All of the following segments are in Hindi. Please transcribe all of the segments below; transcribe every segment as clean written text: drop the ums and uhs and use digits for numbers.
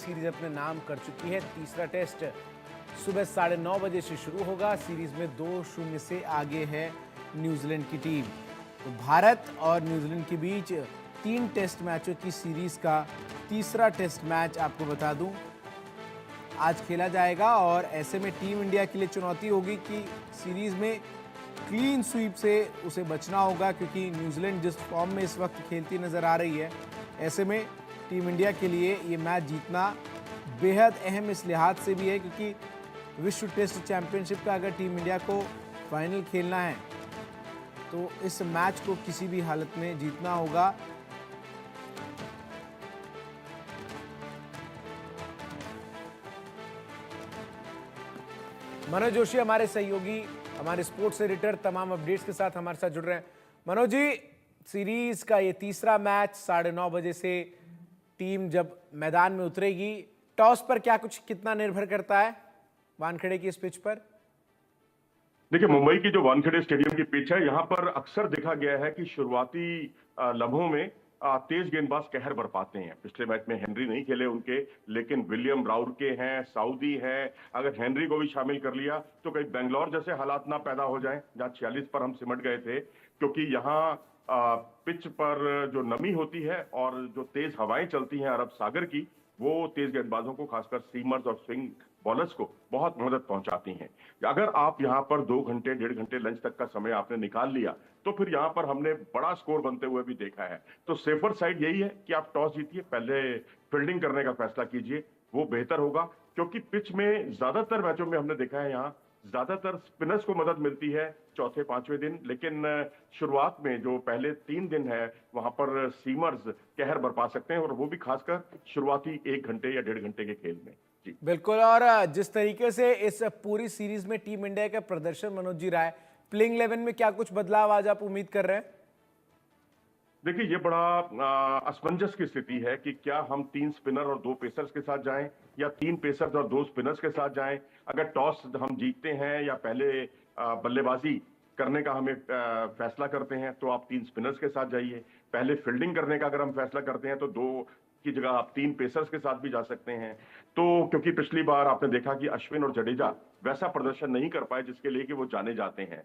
सीरीज अपने नाम कर चुकी है। तीसरा टेस्ट सुबह 9:30 बजे से शुरू होगा। सीरीज में 2-0 से आगे है न्यूजीलैंड की टीम। तो भारत और न्यूजीलैंड के बीच 3 टेस्ट मैचों की सीरीज का तीसरा टेस्ट मैच आपको बता दूं आज खेला जाएगा। और ऐसे में टीम इंडिया के लिए चुनौती होगी कि सीरीज में क्लीन स्वीप से उसे बचना होगा, क्योंकि न्यूजीलैंड जिस फॉर्म में इस वक्त खेलती नजर आ रही है, ऐसे में टीम इंडिया के लिए ये मैच जीतना बेहद अहम इस लिहाज से भी है क्योंकि विश्व टेस्ट चैंपियनशिप का अगर टीम इंडिया को फाइनल खेलना है तो इस मैच को किसी भी हालत में जीतना होगा। मनोज जोशी हमारे सहयोगी, हमारे स्पोर्ट्स एडिटर तमाम अपडेट्स के साथ हमारे साथ जुड़ रहे हैं। मनोज जी, सीरीज का ये तीसरा मैच 9:30 बजे से टीम जब मैदान में उतरेगी, टॉस पर कितना निर्भर करता है वानखेड़े की इस पिच पर? देखिए, मुंबई की जो वानखेड़े स्टेडियम की पिच है, यहाँ पर अक्सर देखा गया है कि शुरुआती लम्हों में तेज गेंदबाज कहर बरपाते हैं। पिछले मैच में हेनरी नहीं खेले उनके, लेकिन विलियम राउर के हैं, साउदी हैं। अगर हेनरी को भी शामिल कर लिया तो कहीं बेंगलोर जैसे हालात ना पैदा हो जाएं, जहां 46 पर हम सिमट गए थे, क्योंकि यहाँ पिच पर जो नमी होती है और जो तेज हवाएं चलती हैं अरब सागर की, वो तेज गेंदबाजों को, खासकर सीमर्स और स्विंग बॉलर्स को बहुत मदद पहुंचाती हैं। अगर आप यहाँ पर 2 घंटे 1.5 घंटे लंच तक का समय आपने निकाल लिया तो फिर यहाँ पर हमने बड़ा स्कोर बनते हुए भी देखा है। तो सेफर साइड यही है कि आप टॉस जीतिए, पहले फील्डिंग करने का फैसला कीजिए, वो बेहतर होगा। क्योंकि पिच में ज्यादातर मैचों में हमने देखा है यहाँ ज्यादातर स्पिनर्स को मदद मिलती है चौथे 5वें दिन, लेकिन शुरुआत में जो पहले 3 दिन है वहां पर सीमर्स कहर बरपा सकते हैं, और वो भी खासकर शुरुआती 1 घंटे या 1.5 घंटे के खेल में। जी बिल्कुल। और जिस तरीके से इस पूरी सीरीज में टीम इंडिया का प्रदर्शन मनोज जी रहा है, प्लेइंग 11 में क्या कुछ बदलाव आज आप उम्मीद कर रहे हैं? देखिए, ये बड़ा असमंजस की स्थिति है कि क्या हम 3 स्पिनर और 2 पेसर्स के साथ जाएं या 3 पेसर्स और 2 स्पिनर्स के साथ जाएं। अगर टॉस हम जीतते हैं या पहले बल्लेबाजी करने का हमें फैसला करते हैं तो आप 3 स्पिनर्स के साथ जाइए। पहले फील्डिंग करने का अगर हम फैसला करते हैं तो 2 की जगह आप 3 पेसर्स के साथ भी जा सकते हैं। तो क्योंकि पिछली बार आपने देखा कि अश्विन और जडेजा वैसा प्रदर्शन नहीं कर पाए जिसके लिए कि वो जाने जाते हैं।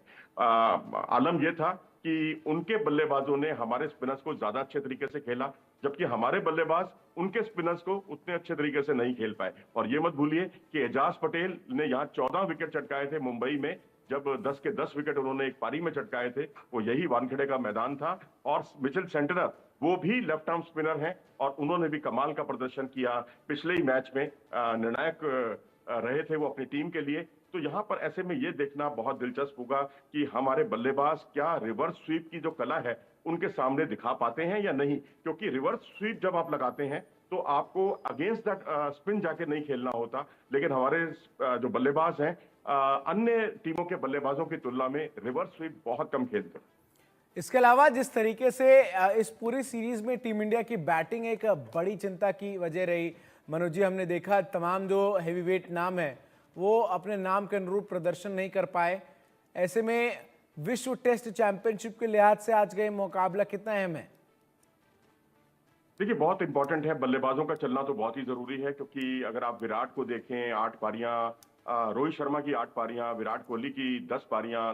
आलम यह था कि उनके बल्लेबाजों ने हमारे स्पिनर्स को ज्यादा अच्छे तरीके से खेला, जबकि हमारे बल्लेबाज उनके स्पिनर्स को उतने अच्छे तरीके से नहीं खेल पाए। और ये मत भूलिए कि एजाज पटेल ने यहाँ 14 विकेट चटकाए थे मुंबई में, जब 10 के 10 विकेट उन्होंने एक पारी में चटकाए थे, वो यही वानखेड़े का मैदान था। और मिचेल सेंटनर, वो भी लेफ्ट आर्म स्पिनर हैं और उन्होंने भी कमाल का प्रदर्शन किया। पिछले ही मैच में निर्णायक रहे थे वो अपनी टीम के लिए। तो यहाँ पर ऐसे में ये देखना बहुत दिलचस्प होगा कि हमारे बल्लेबाज क्या रिवर्स स्वीप की जो कला है उनके सामने दिखा पाते हैं या नहीं। क्योंकि रिवर्स स्वीप जब आप लगाते हैं तो आपको अगेंस्ट दैट स्पिन जाके नहीं खेलना होता, लेकिन हमारे जो बल्लेबाज हैं अन्य टीमों के बल्लेबाजों की तुलना में रिवर्स स्वीप बहुत कम खेलते हैं। इसके अलावा जिस तरीके से इस पूरी सीरीज में टीम इंडिया की बैटिंग एक बड़ी चिंता की वजह रही मनोज जी, हमने देखा तमाम जो हैवीवेट नाम है वो अपने नाम के अनुरूप प्रदर्शन नहीं कर पाए। ऐसे में विश्व टेस्ट चैंपियनशिप के लिहाज से आज का ये मुकाबला कितना अहम है? देखिए, बहुत इंपॉर्टेंट है। बल्लेबाजों का चलना तो बहुत ही जरूरी है, क्योंकि अगर आप विराट को देखें 8 पारियां, रोहित शर्मा की 8 पारियां, विराट कोहली की 10 पारियां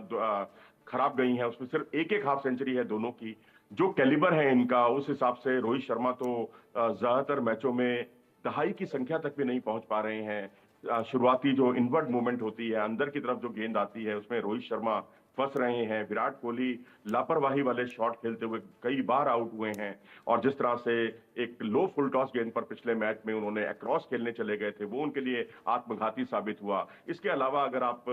खराब गई हैं, उसमें सिर्फ एक हाफ सेंचुरी है दोनों की। जो कैलिबर है इनका, उस हिसाब से रोहित शर्मा तो ज्यादातर मैचों में दहाई की संख्या तक भी नहीं पहुंच पा रहे हैं। शुरुआती जो इनवर्ट मूवमेंट होती है, अंदर की तरफ जो गेंद आती है, उसमें रोहित शर्मा फंस रहे हैं। विराट कोहली लापरवाही वाले शॉट खेलते हुए कई बार आउट हुए हैं। और जिस तरह से एक लो फुल टॉस गेंद पर पिछले मैच में उन्होंने अक्रॉस खेलने चले गए थे, वो उनके लिए आत्मघाती साबित हुआ। इसके अलावा अगर आप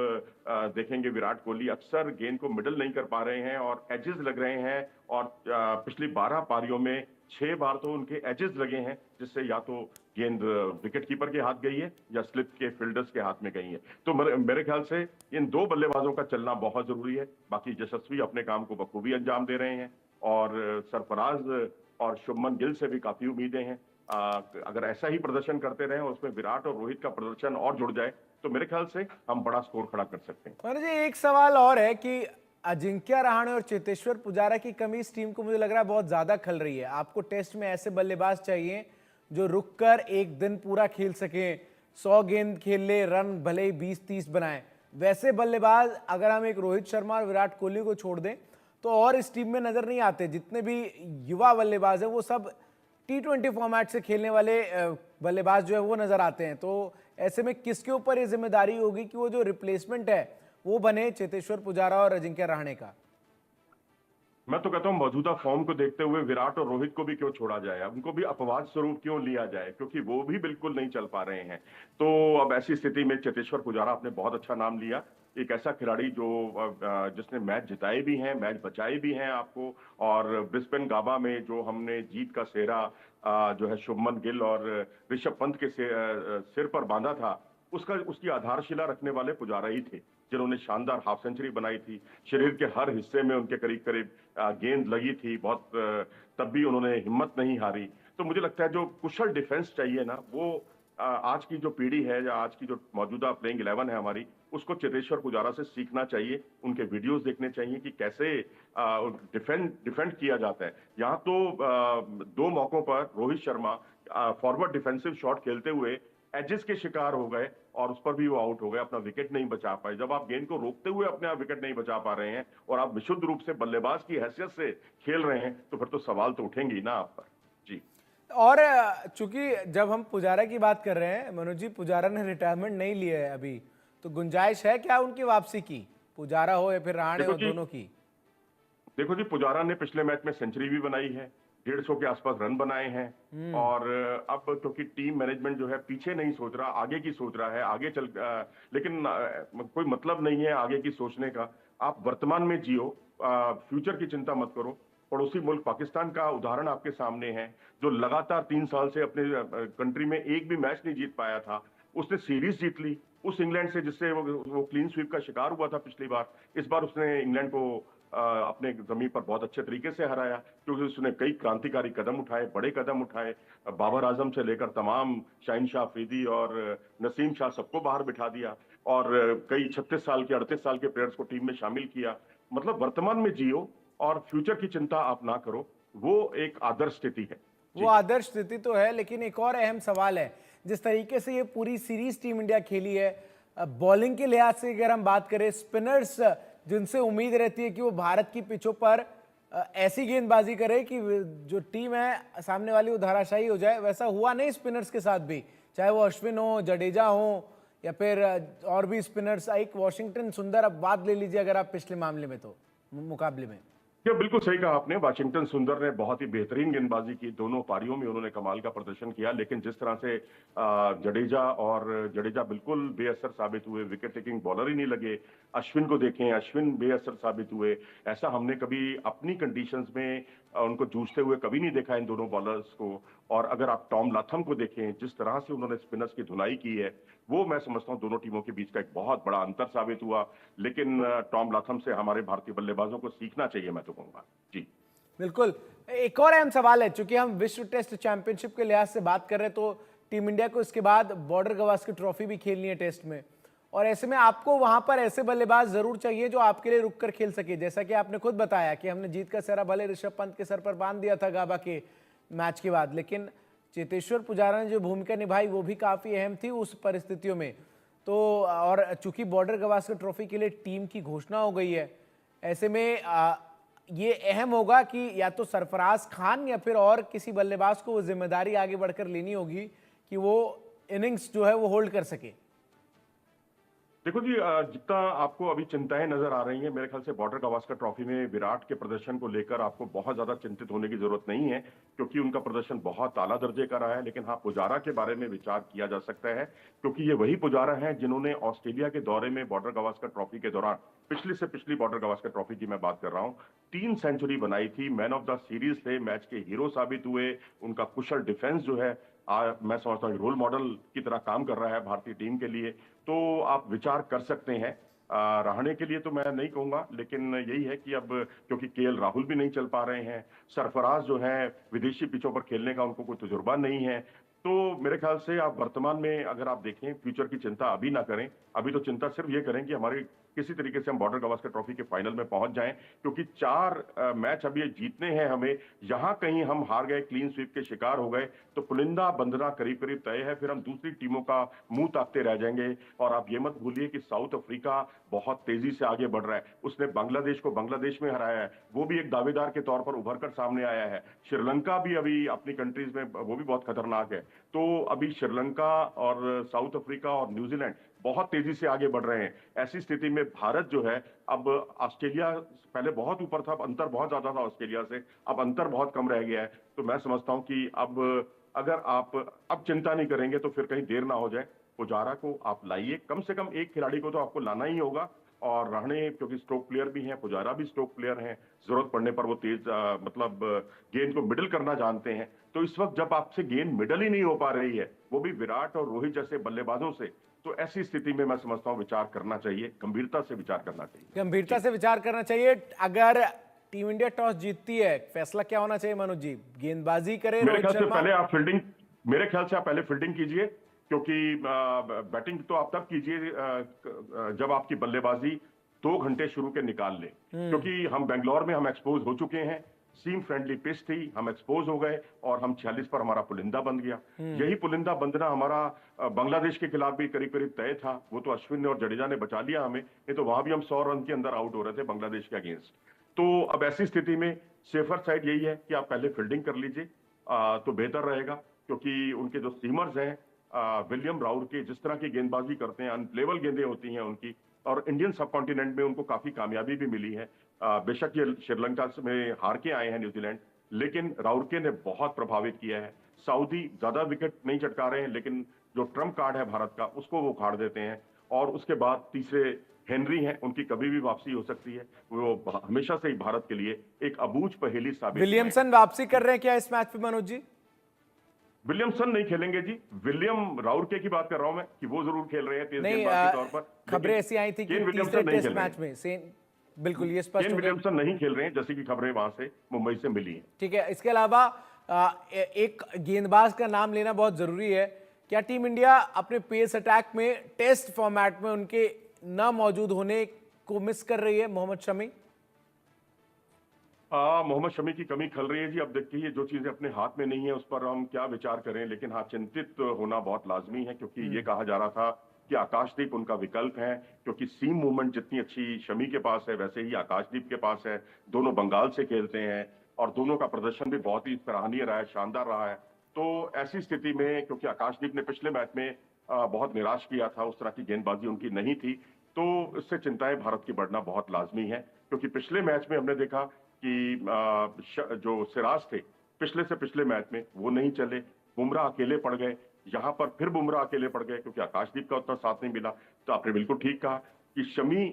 देखेंगे, विराट कोहली अक्सर गेंद को मिडल नहीं कर पा रहे हैं और एजेस लग रहे हैं। और पिछली 12 पारियों में 6 बार तो उनके एजेस लगे हैं, जिससे या तो गेंद विकेट कीपर के हाथ गई है या स्लिप के फील्डर्स के हाथ में गई है। तो मेरे ख्याल से इन 2 बल्लेबाजों का चलना बहुत जरूरी है। बाकी यशस्वी अपने काम को बखूबी अंजाम दे रहे हैं और सरफराज और शुभमन गिल से भी काफी उम्मीदें हैं। अगर ऐसा ही प्रदर्शन करते रहे और उसमें विराट और रोहित का प्रदर्शन और जुड़ जाए तो मेरे ख्याल से हम बड़ा स्कोर खड़ा कर सकते हैं। और जी एक सवाल और है कि अजिंक्य रहाणे और चेतेश्वर पुजारा की कमी इस टीम को मुझे लग रहा है बहुत ज्यादा खल रही है। आपको टेस्ट में ऐसे बल्लेबाज चाहिए जो रुक कर एक दिन पूरा खेल सकें, 100 गेंद खेल ले, रन भले ही 20-30 बनाए, वैसे बल्लेबाज अगर हम एक रोहित शर्मा और विराट कोहली को छोड़ दें तो और इस टीम में नजर नहीं आते। जितने भी युवा बल्लेबाज हैं वो सब T20 फॉर्मेट से खेलने वाले बल्लेबाज जो है वो नजर आते हैं। तो ऐसे में किसके ऊपर ये जिम्मेदारी होगी कि वो जो रिप्लेसमेंट है वो बने चेतेश्वर पुजारा और अजिंक्य रहाणे का? मैं तो कहता हूं मौजूदा फॉर्म को देखते हुए विराट और रोहित को भी क्यों छोड़ा जाए, उनको भी अपवाद स्वरूप क्यों लिया जाए, क्योंकि वो भी बिल्कुल नहीं चल पा रहे हैं। तो अब ऐसी स्थिति में चेतेश्वर पुजारा आपने बहुत अच्छा नाम लिया, एक ऐसा खिलाड़ी जो जिसने मैच जिताए भी हैं, मैच बचाए भी हैं आपको। और ब्रिस्बेन गाबा में जो हमने जीत का सेहरा जो है शुभमन गिल और ऋषभ पंत के सिर पर बांधा था, उसकी आधारशिला रखने वाले पुजारा ही थे, जिन्होंने शानदार हाफ सेंचुरी बनाई थी। शरीर के हर हिस्से में उनके करीब करीब गेंद लगी थी बहुत, तब भी उन्होंने हिम्मत नहीं हारी। तो मुझे लगता है जो कुशल डिफेंस चाहिए ना, वो आज की जो पीढ़ी है या आज की जो मौजूदा प्लेइंग 11 है हमारी, उसको चेतेश्वर पुजारा से सीखना चाहिए, उनके वीडियोस देखने चाहिए कि कैसे डिफेंड किया जाता है। यहाँ तो 2 मौकों पर Rohit Sharma forward defensive shot खेलते हुए एजेस के शिकार हो गए और उस पर भी वो आउट हो गए, अपना विकेट नहीं बचा पाए। जब आप गेंद को रोकते हुए अपने आप विकेट नहीं बचा पा रहे हैं और आप विशुद्ध रूप से बल्लेबाज की हैसियत से खेल रहे हैं, तो फिर तो सवाल तो उठेंगे ही ना आप पर। जी। और चूंकि जब हम पुजारा की बात कर रहे हैं मनोज जी, पुजारा ने रिटायरमेंट नहीं लिया है अभी, तो गुंजाइश है क्या उनकी वापसी की, पुजारा हो या फिर रहाणे हो, दोनों की? देखो जी, पुजारा ने पिछले मैच में सेंचुरी भी बनाई है, 150 के आसपास रन बनाए हैं। और अब क्योंकि टीम मैनेजमेंट जो है पीछे नहीं सोच रहा, आगे की सोच रहा है, आगे चल लेकिन कोई मतलब नहीं है आगे की सोचने का। आप वर्तमान में जियो, फ्यूचर की चिंता मत करो। पड़ोसी मुल्क पाकिस्तान का उदाहरण आपके सामने है, जो लगातार 3 साल से अपने कंट्री में एक भी मैच नहीं जीत पाया था, उसने सीरीज जीत ली उस इंग्लैंड से जिससे वो क्लीन स्वीप का शिकार हुआ था पिछली बार। इस बार उसने इंग्लैंड को अपने जमीन पर बहुत अच्छे तरीके से हराया, क्योंकि उसने कई क्रांतिकारी कदम उठाए, बड़े कदम उठाए। बाबर आजम से लेकर तमाम शाहिन शाह अफरीदी और नसीम शाह सबको बाहर बिठा दिया और कई 36 साल के 38 साल के प्लेयर्स को टीम में शामिल किया। मतलब वर्तमान में जियो और फ्यूचर की चिंता आप ना करो, वो एक आदर्श स्थिति है। वो आदर्श स्थिति तो है, लेकिन एक और अहम सवाल है, जिस तरीके से ये पूरी सीरीज टीम इंडिया खेली है, बॉलिंग के लिहाज से अगर हम बात करें, स्पिनर्स जिनसे उम्मीद रहती है कि वो भारत की पिचों पर ऐसी गेंदबाजी करे कि जो टीम है सामने वाली वो धराशायी हो जाए, वैसा हुआ नहीं स्पिनर्स के साथ भी, चाहे वो अश्विन हो, जडेजा हो या फिर और भी स्पिनर्स। एक वॉशिंगटन सुंदर, अब बात ले लीजिए अगर आप पिछले मामले में तो मुकाबले में। ये बिल्कुल सही कहा आपने, वाशिंगटन सुंदर ने बहुत ही बेहतरीन गेंदबाजी की, दोनों पारियों में उन्होंने कमाल का प्रदर्शन किया। लेकिन जिस तरह से जडेजा बिल्कुल बेअसर साबित हुए, विकेट टेकिंग बॉलर ही नहीं लगे। अश्विन को देखें, अश्विन बेअसर साबित हुए। ऐसा हमने कभी अपनी कंडीशंस में उनको जूझते हुए कभी नहीं देखा इन दोनों बॉलर्स को। और अगर आप टॉम लाथम को देखें, जिस तरह से उन्होंने स्पिनर्स की धुलाई की है, वो मैं समझता हूं दोनों टीमों के बीच का एक बहुत बड़ा अंतर साबित हुआ। लेकिन टॉम लाथम से हमारे भारतीय बल्लेबाजों को सीखना चाहिए, मैं तो कहूंगा। जी बिल्कुल। एक और अहम सवाल है, चूंकि हम विश्व टेस्ट चैंपियनशिप के लिहाज से बात कर रहे हैं, तो टीम इंडिया को इसके बाद बॉर्डर गवास्कर ट्रॉफी भी खेलनी है टेस्ट में, और ऐसे में आपको वहां पर ऐसे बल्लेबाज जरूर चाहिए जो आपके लिए रुक कर खेल सके। जैसा कि आपने खुद बताया कि हमने जीत का सेहरा भले ऋषभ पंत के सर पर बांध दिया था गाबा के मैच के बाद, लेकिन चेतेश्वर पुजारा ने जो भूमिका निभाई वो भी काफी अहम थी उस परिस्थितियों में। तो और चूंकि बॉर्डर गवास्कर ट्रॉफी के लिए टीम की घोषणा हो गई है, ऐसे में ये अहम होगा कि या तो सरफराज खान या फिर और किसी बल्लेबाज को वो जिम्मेदारी आगे बढ़कर लेनी होगी कि वो इनिंग्स जो है वो होल्ड कर सके। देखो जी, जितना आपको अभी चिंताएं नजर आ रही हैं, मेरे ख्याल से बॉर्डर गवास्कर ट्रॉफी में विराट के प्रदर्शन को लेकर आपको बहुत ज्यादा चिंतित होने की जरूरत नहीं है, क्योंकि उनका प्रदर्शन बहुत आला दर्जे का रहा है। लेकिन हाँ, पुजारा के बारे में विचार किया जा सकता है, क्योंकि ये वही पुजारा है जिन्होंने ऑस्ट्रेलिया के दौरे में बॉर्डर गवास्कर ट्रॉफी के दौरान, पिछली से पिछली बॉर्डर गवास्कर ट्रॉफी की मैं बात कर रहा हूँ, 3 सेंचुरी बनाई थी, मैन ऑफ द सीरीज थे, मैच के हीरो साबित हुए। उनका कुशल डिफेंस जो है मैं समझता हूँ रोल मॉडल की तरह काम कर रहा है भारतीय टीम के लिए। तो आप विचार कर सकते हैं। रहाणे के लिए तो मैं नहीं कहूंगा, लेकिन यही है कि अब क्योंकि केएल राहुल भी नहीं चल पा रहे हैं, सरफराज जो है विदेशी पिचों पर खेलने का उनको कोई तजुर्बा नहीं है। तो मेरे ख्याल से आप वर्तमान में अगर आप देखें, फ्यूचर की चिंता अभी ना करें। अभी तो चिंता सिर्फ ये करें कि हमारी किसी तरीके से हम बॉर्डर गावस्कर ट्रॉफी के फाइनल में पहुंच जाएं, क्योंकि 4 मैच अभी जीतने हैं हमें। यहां कहीं हम हार गए, क्लीन स्वीप के शिकार हो गए, तो पुलिंदा बंधना करीब करीब तय है, फिर हम दूसरी टीमों का मुंह ताकते रह जाएंगे। और आप ये मत भूलिए कि साउथ अफ्रीका बहुत तेजी से आगे बढ़ रहा है, उसने बांग्लादेश को बांग्लादेश में हराया है, वो भी एक दावेदार के तौर पर उभर कर सामने आया है। श्रीलंका भी अभी अपनी कंट्रीज में वो भी बहुत खतरनाक है। तो अभी श्रीलंका और साउथ अफ्रीका और न्यूजीलैंड बहुत तेजी से आगे बढ़ रहे हैं। ऐसी स्थिति में भारत जो है, अब ऑस्ट्रेलिया पहले बहुत ऊपर था, अब अंतर बहुत ज्यादा था ऑस्ट्रेलिया से, अब अंतर बहुत कम रह गया है। तो मैं समझता हूं कि अब अगर आप अब चिंता नहीं करेंगे तो फिर कहीं देर ना हो जाए। पुजारा को आप लाइए, कम से कम एक खिलाड़ी को तो आपको लाना ही होगा। और रहने, क्योंकि स्ट्रोक प्लेयर भी हैं, पुजारा भी स्ट्रोक प्लेयर हैं, जरूरत पड़ने पर वो तेज मतलब गेंद को मिडल करना जानते हैं। तो इस वक्त जब आपसे गेंद मिडल ही नहीं हो पा रही है, वो भी विराट और रोहित जैसे बल्लेबाजों से, तो ऐसी स्थिति में मैं समझता हूं विचार करना चाहिए, गंभीरता से विचार करना चाहिए। गंभीरता से विचार करना चाहिए। अगर टीम इंडिया टॉस जीतती है, फैसला क्या होना चाहिए मनोज जी? गेंदबाजी करे मेरे रोहित ख्याल से शर्मा? पहले आप फील्डिंग मेरे ख्याल से आप पहले फील्डिंग कीजिए, क्योंकि बैटिंग तो आप तब कीजिए जब आपकी बल्लेबाजी 2 घंटे शुरू के निकाल ले। क्योंकि हम बेंगलोर में हम एक्सपोज हो चुके हैं, सीम फ्रेंडली पिच थी, हम एक्सपोज हो गए और हम 46 पर हमारा पुलिंदा बन गया। यही पुलिंदा बंधना हमारा बांग्लादेश के खिलाफ भी करीब करीब तय था। वो तो अश्विन और जडेजा ने बचा लिया हमें, नहीं तो वहां भी हम 100 रन के अंदर आउट हो रहे थे बांग्लादेश के अगेंस्ट। तो अब ऐसी स्थिति में सेफर साइड यही है कि आप पहले फील्डिंग कर लीजिए, तो बेहतर रहेगा। क्योंकि उनके जो सीमर्स हैं, विलियम राउर के, जिस तरह की गेंदबाजी करते हैं, अनप्लेबल गेंदें होती हैं उनकी, और इंडियन सब कॉन्टिनेंट में उनको काफी कामयाबी भी मिली है। बेशक ये श्रीलंका में हार के आए हैं न्यूजीलैंड, लेकिन राउरके ने बहुत प्रभावित किया है। सऊदी ज्यादा विकेट नहीं चटका रहे हैं, लेकिन जो ट्रम्प कार्ड है भारत का, उसको वो उखाड़ देते हैं। और उसके बाद तीसरे हेनरी हैं, उनकी कभी भी वापसी हो सकती है। वो हमेशा से ही भारत के लिए एक अबूझ पहेली साबित हुए हैं। विलियमसन वापसी कर रहे हैं क्या इस मैच पे मनोज जी? विलियमसन नहीं खेलेंगे जी, विलियम राउरके की बात कर रहा हूं मैं, कि वो जरूर खेल रहे हैं तेज नहीं, गेंदबाज के तौर पर। खबरें ऐसी आई थी कि केन तीसरे विलियमसन नहीं टेस्ट खेल रहे मैच हैं। में सेन, बिल्कुल ये स्पष्ट केन हो गया। विलियमसन नहीं खेल रहे हैं, जैसे कि खबरें वहां से मुंबई से मिली हैं। ठीक है, इसके अलावा एक गेंदबाज का नाम लेना बहुत जरूरी है। क्या टीम इंडिया अपने पेस अटैक में टेस्ट फॉर्मेट में उनके न मौजूद होने को मिस कर रही है? मोहम्मद शमी? मोहम्मद शमी की कमी खल रही है जी। अब देखिए, जो चीजें अपने हाथ में नहीं है उस पर हम क्या विचार करें, लेकिन हाँ, चिंतित होना बहुत लाजमी है। क्योंकि ये कहा जा रहा था कि आकाशदीप उनका विकल्प है, क्योंकि सीम मूवमेंट जितनी अच्छी शमी के पास है, वैसे ही आकाशदीप के पास है। दोनों बंगाल से खेलते हैं और दोनों का प्रदर्शन भी बहुत ही सराहनीय रहा है, शानदार रहा है। तो ऐसी स्थिति में, क्योंकि आकाशदीप ने पिछले मैच में बहुत निराश किया था, उस तरह की गेंदबाजी उनकी नहीं थी, तो इससे चिंताएं भारत की बढ़ना बहुत लाजमी है। क्योंकि पिछले मैच में हमने देखा कि जो सिराज थे पिछले से पिछले मैच में, वो नहीं चले, बुमराह अकेले पड़ गए। यहां पर फिर बुमराह अकेले पड़ गए, क्योंकि आकाशदीप का उतना साथ नहीं मिला। तो आपने बिल्कुल ठीक कहा कि शमी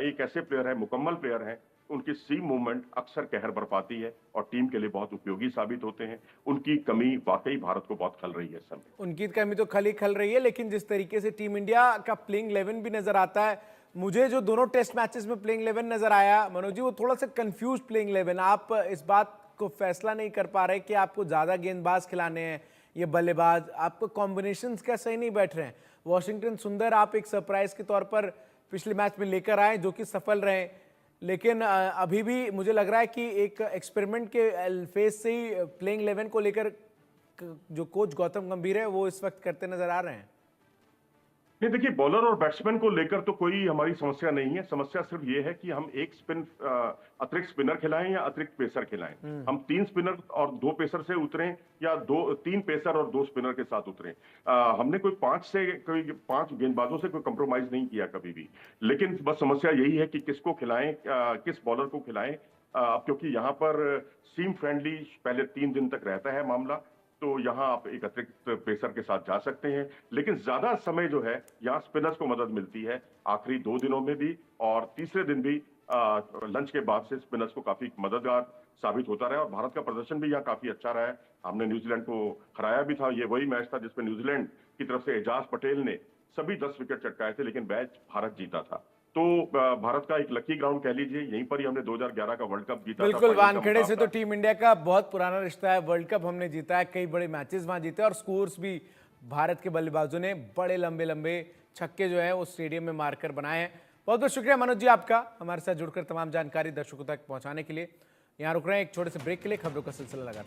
एक ऐसे प्लेयर है, मुकम्मल प्लेयर है, उनकी सीम मूवमेंट अक्सर कहर बरपाती है और टीम के लिए बहुत उपयोगी साबित होते हैं। उनकी कमी वाकई भारत को बहुत खल रही है इस समय। उनकी कमी तो खल रही है, लेकिन जिस तरीके से टीम इंडिया का प्लेइंग 11 भी नजर आता है, मुझे जो दोनों टेस्ट मैचेस में प्लेइंग 11 नजर आया मनोज जी, वो थोड़ा सा कंफ्यूज प्लेइंग 11। आप इस बात को फैसला नहीं कर पा रहे कि आपको ज्यादा गेंदबाज खिलाने हैं, ये बल्लेबाज, आपको कॉम्बिनेशंस क्या सही नहीं बैठ रहे हैं। वॉशिंगटन सुंदर आप एक सरप्राइज के तौर पर पिछले मैच में लेकर आए, जो कि सफल रहे, लेकिन अभी भी मुझे लग रहा है कि एक एक्सपेरिमेंट के फेज से ही प्लेइंग 11 को लेकर जो कोच गौतम गंभीर है वो इस वक्त करते नजर आ रहे हैं। नहीं, देखिए, बॉलर और बैट्समैन को लेकर तो कोई हमारी समस्या नहीं है। समस्या सिर्फ ये है कि हम एक अतिरिक्त स्पिनर खिलाएं या अतिरिक्त पेसर खिलाएं। हम 3 स्पिनर और 2 पेसर से उतरें, या 3 पेसर और 2 स्पिनर के साथ उतरें। हमने कोई 5 गेंदबाजों से कोई कंप्रोमाइज नहीं किया कभी भी। लेकिन बस समस्या यही है कि किसको खिलाएं, किस बॉलर को खिलाएं। क्योंकि यहाँ पर सीम फ्रेंडली पहले 3 दिन तक रहता है मामला, तो यहाँ आप एक अतिरिक्त पेसर के साथ जा सकते हैं। लेकिन ज्यादा समय जो है यहाँ स्पिनर्स को मदद मिलती है, आखिरी 2 दिनों में भी और तीसरे दिन भी लंच के बाद से स्पिनर्स को काफी मददगार साबित होता रहा। और भारत का प्रदर्शन भी यहाँ काफी अच्छा रहा है। हमने न्यूजीलैंड को हराया भी था। ये वही मैच था जिसमें न्यूजीलैंड की तरफ से एजाज पटेल ने सभी 10 विकेट चटकाए थे, लेकिन मैच भारत जीता था। तो भारत का एक लकी ग्राउंड कह लीजिए, यहीं पर ही हमने 2011 का वर्ल्ड कप जीता था। बिल्कुल, वानखेड़े से तो टीम इंडिया का बहुत पुराना रिश्ता है। वर्ल्ड कप हमने जीता है, कई बड़े मैचेस वहां जीते और स्कोर्स भी भारत के बल्लेबाजों ने बड़े लंबे लंबे छक्के जो है वो स्टेडियम में मारकर बनाए हैं। बहुत बहुत शुक्रिया मनोज जी आपका हमारे साथ जुड़कर तमाम जानकारी दर्शकों तक पहुंचाने के लिए। यहाँ रुक रहे हैं एक छोटे से ब्रेक के लिए, खबरों का सिलसिला लगातार